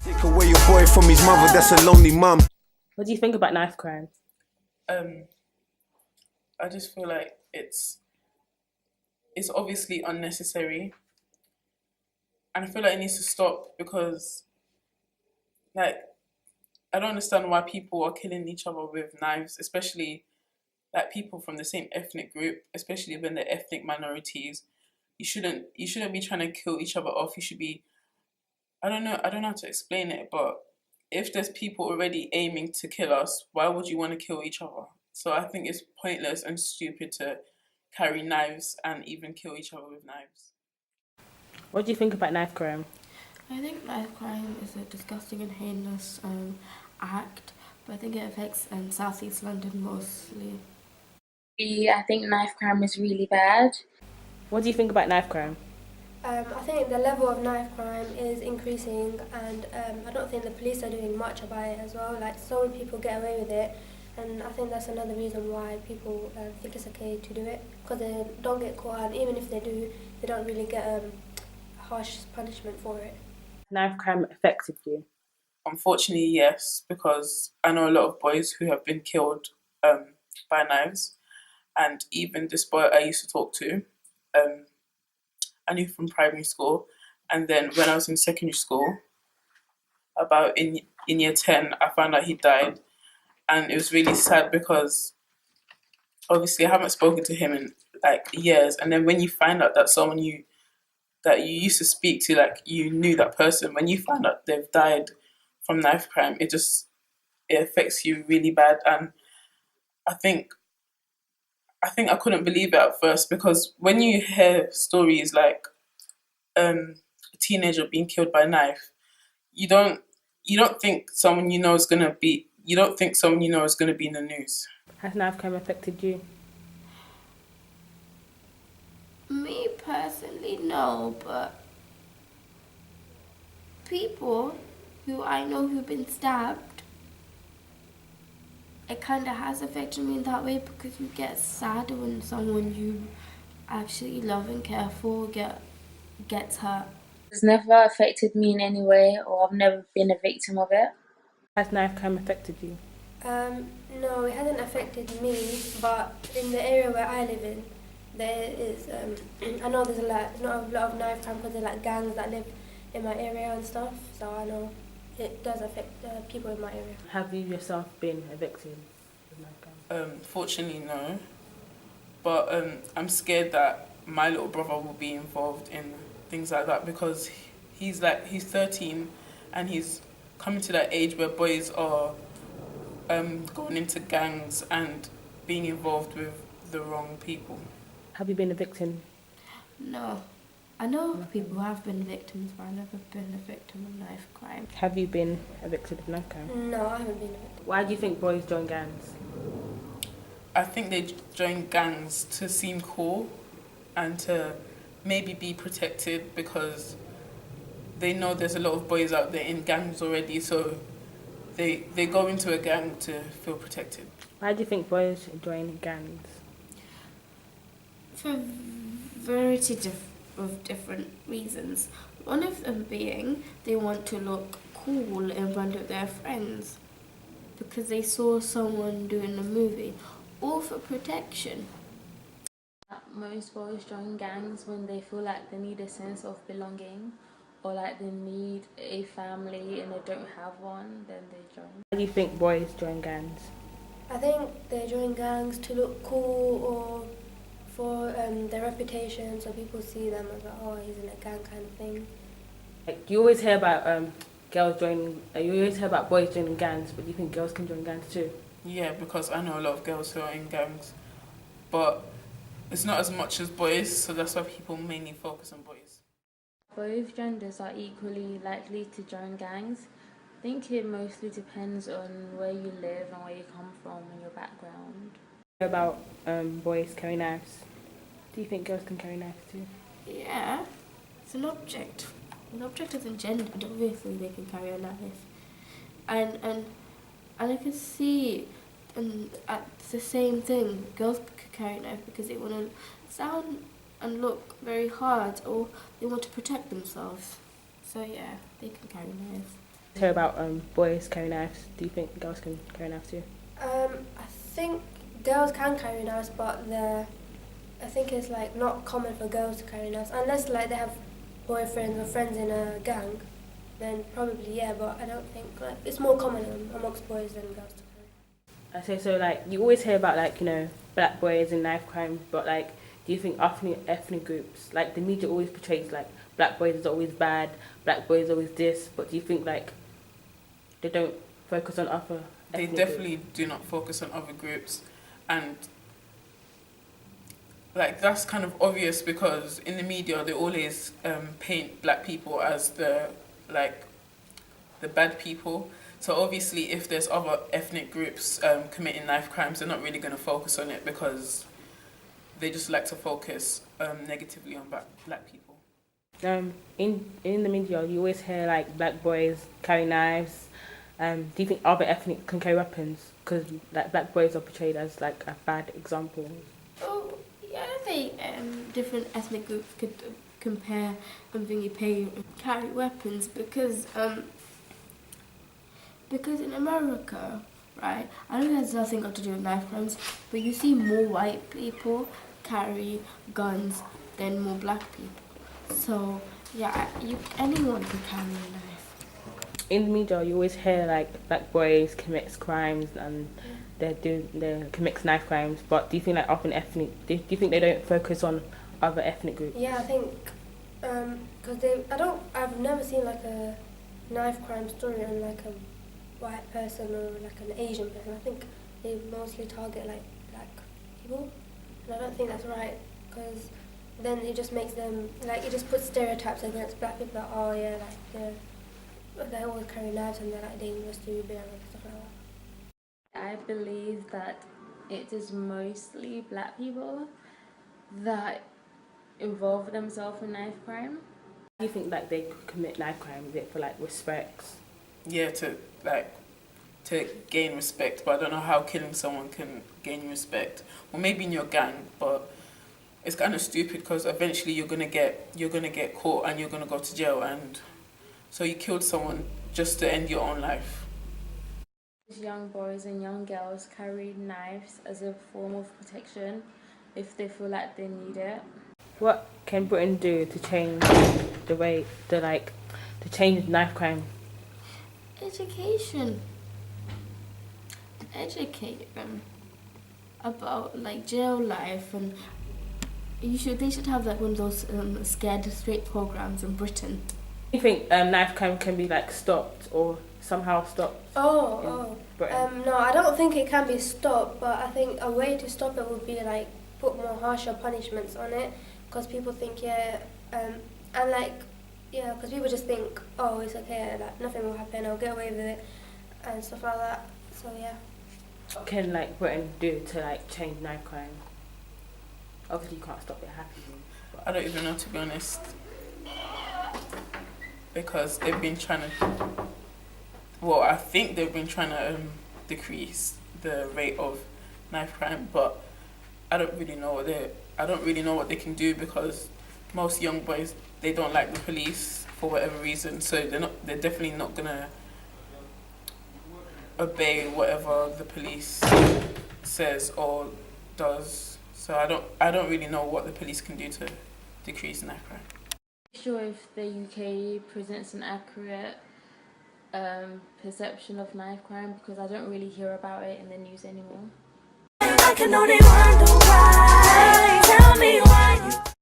Take away your boy from his mother, that's a lonely mum. What do you think about knife crime? Um, I just feel like it's obviously unnecessary, and I feel like it needs to stop because, like, I don't understand why people are killing each other with knives, especially like people from the same ethnic group, especially when they're ethnic minorities. You shouldn't be trying to kill each other off. You should be, I don't know how to explain it, but if there's people already aiming to kill us, why would you want to kill each other? So I think it's pointless and stupid to carry knives and even kill each other with knives. What do you think about knife crime? I think knife crime is a disgusting and heinous act, but I think it affects South East London mostly. I think knife crime is really bad. What do you think about knife crime? I think the level of knife crime is increasing, and I don't think the police are doing much about it as well. Like, so many people get away with it, and I think that's another reason why people think it's okay to do it, because they don't get caught, and even if they do, they don't really get harsh punishment for it. Knife crime affected you? Unfortunately, yes, because I know a lot of boys who have been killed by knives, and even this boy I used to talk to, I knew from primary school, and then when I was in secondary school, about in year 10, I found out he died, and it was really sad because obviously I haven't spoken to him in like years, and then when you find out that someone you used to speak to, like you knew that person, when you find out they've died from knife crime, it affects you really bad, and I think I couldn't believe it at first because when you hear stories like a teenager being killed by a knife, you don't think someone you know is gonna be you don't think someone you know is gonna be in the news. Has knife crime affected you? Me personally, no, but people who I know who've been stabbed, it kind of has affected me in that way because you get sad when someone you actually love and care for gets hurt. It's never affected me in any way, or I've never been a victim of it. Has knife crime affected you? No, it hasn't affected me, but in the area where I live in, there is, I know there's not a lot of knife crime because there's like gangs that live in my area and stuff, so I know it does affect people in my area. Have you yourself been a victim of knife crime? Fortunately, no, but I'm scared that my little brother will be involved in things like that because he's 13 and he's coming to that age where boys are going into gangs and being involved with the wrong people. Have you been a victim? No. I know people who have been victims, but I've never been a victim of knife crime. Have you been a victim of knife crime? No, I haven't been a victim. Why do you think boys join gangs? I think they join gangs to seem cool and to maybe be protected because they know there's a lot of boys out there in gangs already, so they go into a gang to feel protected. Why do you think boys join gangs? For a variety of different reasons. One of them being they want to look cool in front of their friends because they saw someone doing a movie, or for protection. Most boys join gangs when they feel like they need a sense of belonging, or like they need a family and they don't have one, then they join. Why do you think boys join gangs? I think they join gangs to look cool or for their reputation, so people see them as like, oh, he's in a gang kind of thing. Like, you always hear about girls joining. You always hear about boys joining gangs, but do you think girls can join gangs too? Yeah, because I know a lot of girls who are in gangs, but it's not as much as boys, so that's why people mainly focus on boys. Both genders are equally likely to join gangs. I think it mostly depends on where you live and where you come from and your background. About boys carrying knives. Do you think girls can carry knives too? Yeah, it's an object. An object isn't gendered. Obviously, they can carry a knife, and I can see, it's the same thing. Girls can carry a knife because they want to sound and look very hard, or they want to protect themselves. So yeah, they can carry knives. Hear about boys carrying knives. Do you think girls can carry knives too? I think girls can carry knives, but I think it's like not common for girls to carry knives unless like they have boyfriends or friends in a gang. Then probably yeah, but I don't think like it's more common amongst boys than girls to carry. I say so. Like you always hear about like black boys and knife crime, but like do you think ethnic groups like the media always portrays like black boys is always bad, black boys always this, but do you think like they don't focus on other? They definitely do not focus on other groups, and like that's kind of obvious because in the media they always paint black people as the bad people. So obviously if there's other ethnic groups committing knife crimes, they're not really going to focus on it because they just like to focus negatively on black people. In the media you always hear like black boys carry knives. Do you think other ethnic can carry weapons? Because like black boys are portrayed as like a bad example. Oh, yeah, I think different ethnic groups could compare and carry weapons because in America, right, I know it has nothing got to do with knife crimes, but you see more white people carry guns than more black people. So, yeah, anyone can carry a knife. In the media, you always hear like black boys commits crimes and they commit knife crimes. But do you think like often ethnic? Do you think they don't focus on other ethnic groups? Yeah, I think because I've never seen like a knife crime story on like a white person or like an Asian person. I think they mostly target like black people, and I don't think that's right because then it just makes them like it just puts stereotypes against black people. Like, oh yeah, like they always carry knives and they're like dangerous to be around and stuff like that. I believe that it is mostly black people that involve themselves in knife crime. Do you think like they commit knife crime? Is it for like respect? Yeah, to gain respect, but I don't know how killing someone can gain respect. Well, maybe in your gang, but it's kind of stupid because eventually you're gonna get caught and you're gonna go to jail, and so you killed someone just to end your own life. Young boys and young girls carry knives as a form of protection if they feel like they need it. What can Britain do to change the way to change knife crime? Education. Educate them about like jail life, and they should have like one of those scared straight programs in Britain. Do you think knife crime can be like stopped or somehow stopped? No, I don't think it can be stopped, but I think a way to stop it would be like put more harsher punishments on it, because people think because people just think, oh, it's okay, like nothing will happen, I'll get away with it and stuff like that. So yeah. What can like Britain do to like change knife crime? Obviously you can't stop it happening. I don't even know, to be honest, because they've been trying to. Well, I think they've been trying to decrease the rate of knife crime, but I don't really know what they can do, because most young boys, they don't like the police for whatever reason, so they're definitely not gonna obey whatever the police says or does. So I don't really know what the police can do to decrease knife crime. I'm not sure if the UK presents an accurate perception of knife crime, because I don't really hear about it in the news anymore. I can only